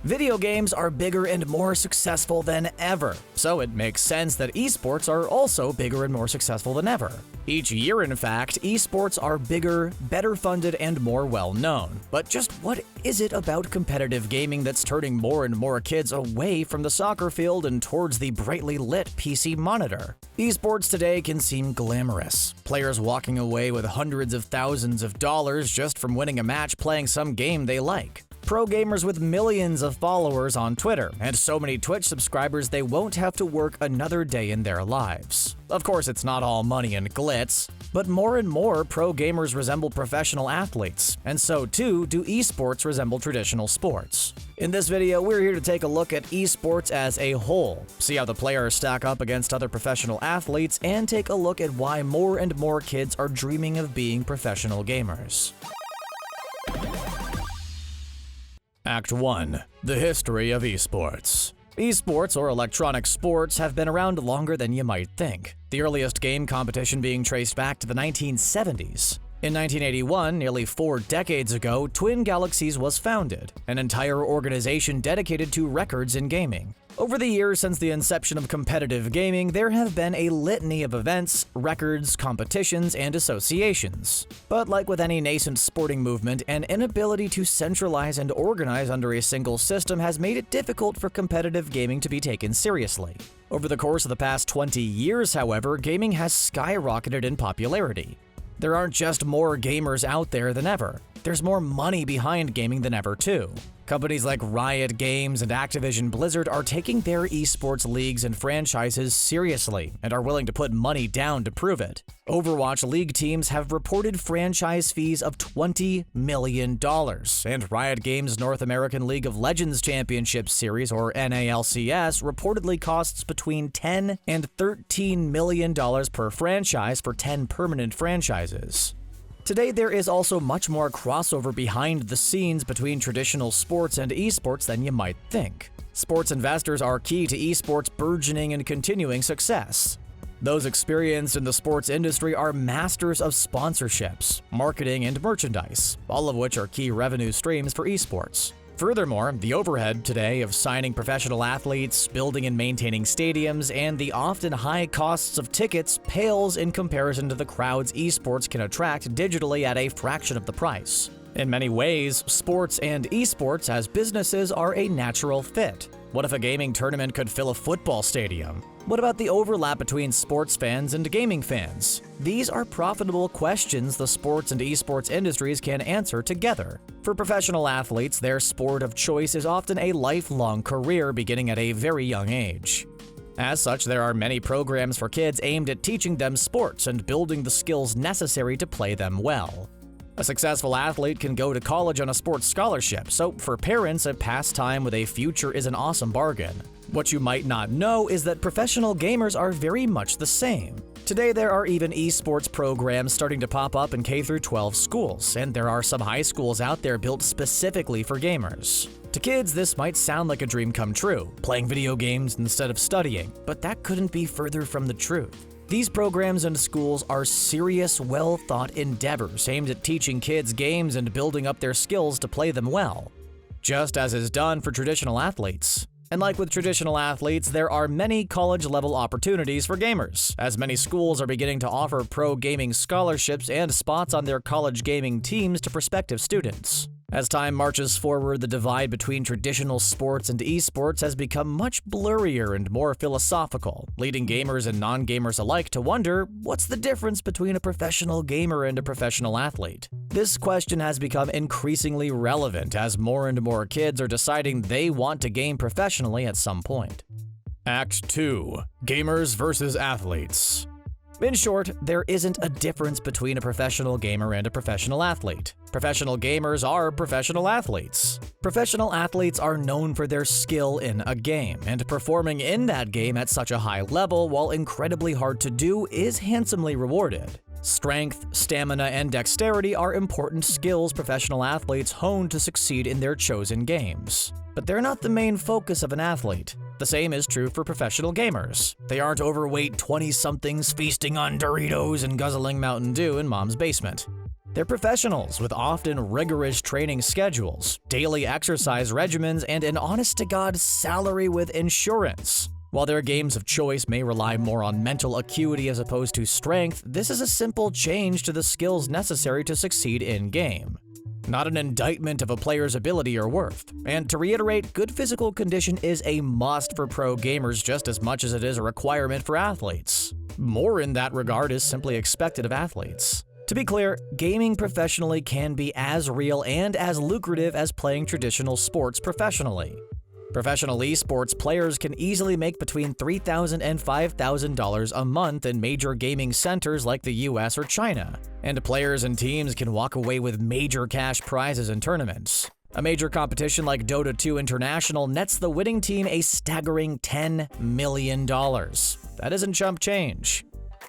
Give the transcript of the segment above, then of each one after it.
Video games are bigger and more successful than ever, so it makes sense that esports are also bigger and more successful than ever. Each year, in fact, esports are bigger, better funded, and more well-known. But just what is it about competitive gaming that's turning more and more kids away from the soccer field and towards the brightly lit PC monitor? Esports today can seem glamorous. Players walking away with hundreds of thousands of dollars just from winning a match playing some game they like. Pro gamers with millions of followers on Twitter, and so many Twitch subscribers they won't have to work another day in their lives. Of course, it's not all money and glitz, but more and more pro gamers resemble professional athletes, and so too do esports resemble traditional sports. In this video, we're here to take a look at esports as a whole, see how the players stack up against other professional athletes, and take a look at why more and more kids are dreaming of being professional gamers. Act 1. The history of esports. Esports, or electronic sports, have been around longer than you might think, the earliest game competition being traced back to the 1970s. In 1981, nearly 4 decades ago, Twin Galaxies was founded, an entire organization dedicated to records in gaming. Over the years since the inception of competitive gaming, there have been a litany of events, records, competitions, and associations. But like with any nascent sporting movement, an inability to centralize and organize under a single system has made it difficult for competitive gaming to be taken seriously. Over the course of the past 20 years, however, gaming has skyrocketed in popularity. There aren't just more gamers out there than ever. There's more money behind gaming than ever, too. Companies like Riot Games and Activision Blizzard are taking their esports leagues and franchises seriously and are willing to put money down to prove it. Overwatch League teams have reported franchise fees of $20 million, and Riot Games' North American League of Legends Championship Series, or NALCS, reportedly costs between $10 and $13 million per franchise for 10 permanent franchises. Today, there is also much more crossover behind the scenes between traditional sports and esports than you might think. Sports investors are key to esports' burgeoning and continuing success. Those experienced in the sports industry are masters of sponsorships, marketing, and merchandise, all of which are key revenue streams for esports. Furthermore, the overhead today of signing professional athletes, building and maintaining stadiums, and the often high costs of tickets pales in comparison to the crowds esports can attract digitally at a fraction of the price. In many ways, sports and esports as businesses are a natural fit. What if a gaming tournament could fill a football stadium? What about the overlap between sports fans and gaming fans? These are profitable questions the sports and esports industries can answer together. For professional athletes, their sport of choice is often a lifelong career beginning at a very young age. As such, there are many programs for kids aimed at teaching them sports and building the skills necessary to play them well. A successful athlete can go to college on a sports scholarship, so for parents, a pastime with a future is an awesome bargain. What you might not know is that professional gamers are very much the same. Today, there are even esports programs starting to pop up in K-12 schools, and there are some high schools out there built specifically for gamers. To kids, this might sound like a dream come true, playing video games instead of studying, but that couldn't be further from the truth. These programs and schools are serious, well-thought endeavors aimed at teaching kids games and building up their skills to play them well, just as is done for traditional athletes. And like with traditional athletes, there are many college-level opportunities for gamers, as many schools are beginning to offer pro gaming scholarships and spots on their college gaming teams to prospective students. As time marches forward, the divide between traditional sports and esports has become much blurrier and more philosophical, leading gamers and non-gamers alike to wonder, what's the difference between a professional gamer and a professional athlete? This question has become increasingly relevant as more and more kids are deciding they want to game professionally at some point. Act 2. Gamers versus athletes. In short, there isn't a difference between a professional gamer and a professional athlete. Professional gamers are professional athletes. Professional athletes are known for their skill in a game, and performing in that game at such a high level, while incredibly hard to do, is handsomely rewarded. Strength, stamina, and dexterity are important skills professional athletes hone to succeed in their chosen games. But they're not the main focus of an athlete. The same is true for professional gamers. They aren't overweight 20-somethings feasting on Doritos and guzzling Mountain Dew in mom's basement. They're professionals with often rigorous training schedules, daily exercise regimens, and an honest-to-God salary with insurance. While their games of choice may rely more on mental acuity as opposed to strength, this is a simple change to the skills necessary to succeed in-game. Not an indictment of a player's ability or worth. And to reiterate, good physical condition is a must for pro gamers just as much as it is a requirement for athletes. More in that regard is simply expected of athletes. To be clear, gaming professionally can be as real and as lucrative as playing traditional sports professionally. Professional esports players can easily make between $3,000 and $5,000 a month in major gaming centers like the US or China, and players and teams can walk away with major cash prizes in tournaments. A major competition like Dota 2 International nets the winning team a staggering $10 million. That isn't chump change.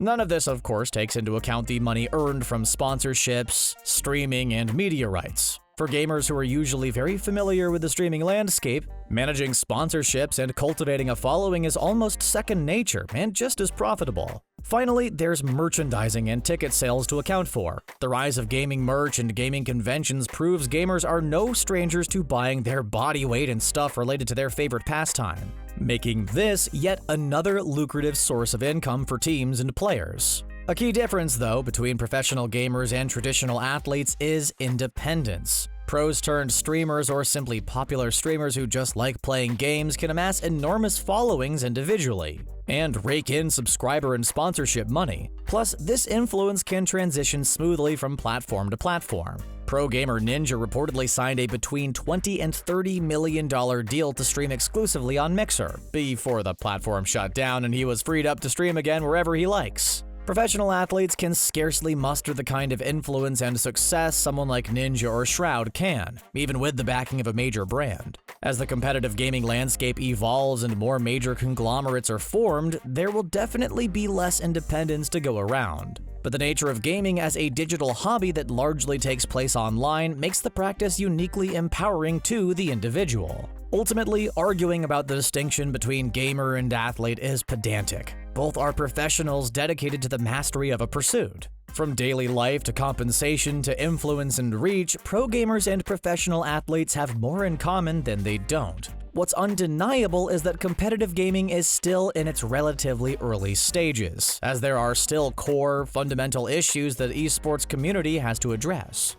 None of this, of course, takes into account the money earned from sponsorships, streaming, and media rights. For gamers who are usually very familiar with the streaming landscape, managing sponsorships and cultivating a following is almost second nature and just as profitable. Finally, there's merchandising and ticket sales to account for. The rise of gaming merch and gaming conventions proves gamers are no strangers to buying their body weight and stuff related to their favorite pastime, making this yet another lucrative source of income for teams and players. A key difference, though, between professional gamers and traditional athletes is independence. Pros turned streamers or simply popular streamers who just like playing games can amass enormous followings individually and rake in subscriber and sponsorship money. Plus, this influence can transition smoothly from platform to platform. Pro gamer Ninja reportedly signed a between $20 and $30 million deal to stream exclusively on Mixer before the platform shut down and he was freed up to stream again wherever he likes. Professional athletes can scarcely muster the kind of influence and success someone like Ninja or Shroud can, even with the backing of a major brand. As the competitive gaming landscape evolves and more major conglomerates are formed, there will definitely be less independence to go around. But the nature of gaming as a digital hobby that largely takes place online makes the practice uniquely empowering to the individual. Ultimately, arguing about the distinction between gamer and athlete is pedantic. Both are professionals dedicated to the mastery of a pursuit. From daily life to compensation to influence and reach, pro gamers and professional athletes have more in common than they don't. What's undeniable is that competitive gaming is still in its relatively early stages, as there are still core, fundamental issues that the esports community has to address.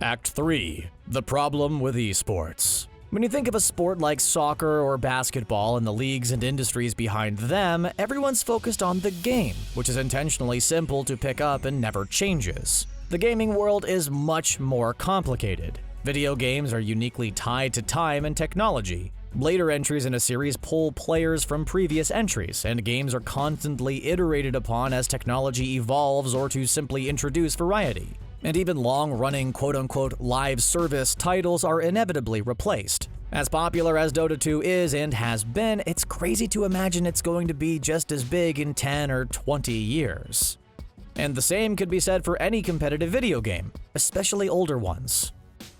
Act 3. The problem with esports. When you think of a sport like soccer or basketball and the leagues and industries behind them, everyone's focused on the game, which is intentionally simple to pick up and never changes. The gaming world is much more complicated. Video games are uniquely tied to time and technology. Later entries in a series pull players from previous entries, and games are constantly iterated upon as technology evolves or to simply introduce variety. And even long-running quote-unquote live service titles are inevitably replaced. As popular as Dota 2 is and has been, it's crazy to imagine it's going to be just as big in 10 or 20 years. And the same could be said for any competitive video game, especially older ones.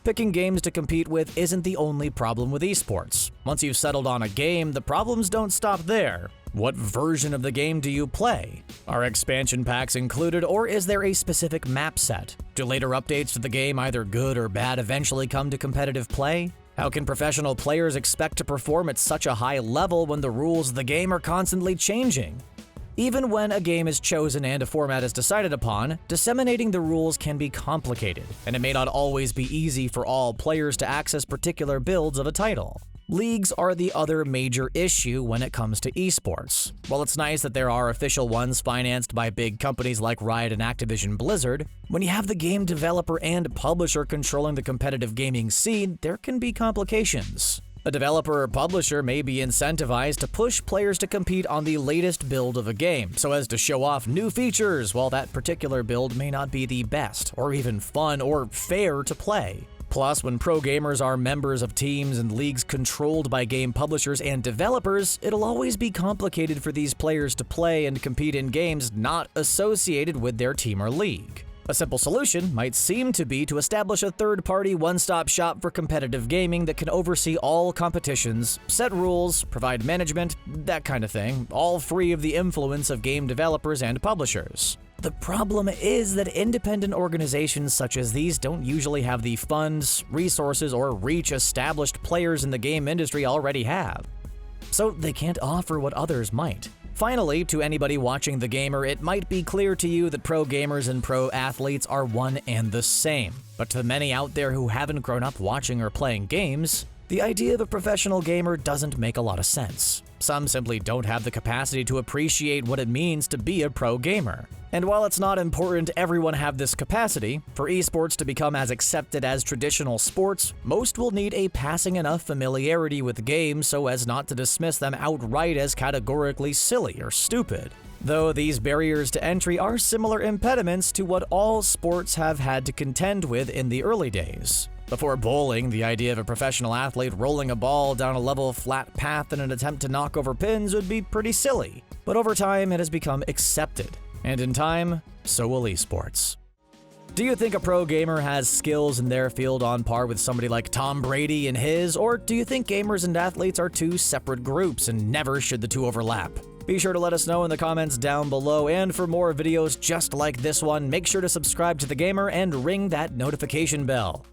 Picking games to compete with isn't the only problem with esports. Once you've settled on a game, the problems don't stop there. What version of the game do you play? Are expansion packs included, or is there a specific map set? Do later updates to the game, either good or bad, eventually come to competitive play? How can professional players expect to perform at such a high level when the rules of the game are constantly changing? Even when a game is chosen and a format is decided upon, disseminating the rules can be complicated, and it may not always be easy for all players to access particular builds of a title. Leagues are the other major issue when it comes to esports. While it's nice that there are official ones financed by big companies like Riot and Activision Blizzard, when you have the game developer and publisher controlling the competitive gaming scene, there can be complications. A developer or publisher may be incentivized to push players to compete on the latest build of a game, so as to show off new features, while that particular build may not be the best, or even fun or fair to play. Plus, when pro gamers are members of teams and leagues controlled by game publishers and developers, it'll always be complicated for these players to play and compete in games not associated with their team or league. A simple solution might seem to be to establish a third-party one-stop shop for competitive gaming that can oversee all competitions, set rules, provide management, that kind of thing, all free of the influence of game developers and publishers. The problem is that independent organizations such as these don't usually have the funds, resources, or reach established players in the game industry already have. So they can't offer what others might. Finally, to anybody watching The Gamer, it might be clear to you that pro gamers and pro athletes are one and the same. But to many out there who haven't grown up watching or playing games, the idea of a professional gamer doesn't make a lot of sense. Some simply don't have the capacity to appreciate what it means to be a pro gamer. And while it's not important everyone have this capacity, for esports to become as accepted as traditional sports, most will need a passing enough familiarity with games so as not to dismiss them outright as categorically silly or stupid. Though these barriers to entry are similar impediments to what all sports have had to contend with in the early days. Before bowling, the idea of a professional athlete rolling a ball down a level flat path in an attempt to knock over pins would be pretty silly. But over time, it has become accepted. And in time, so will esports. Do you think a pro gamer has skills in their field on par with somebody like Tom Brady in his, or do you think gamers and athletes are two separate groups and never should the two overlap? Be sure to let us know in the comments down below, and for more videos just like this one, make sure to subscribe to The Gamer and ring that notification bell.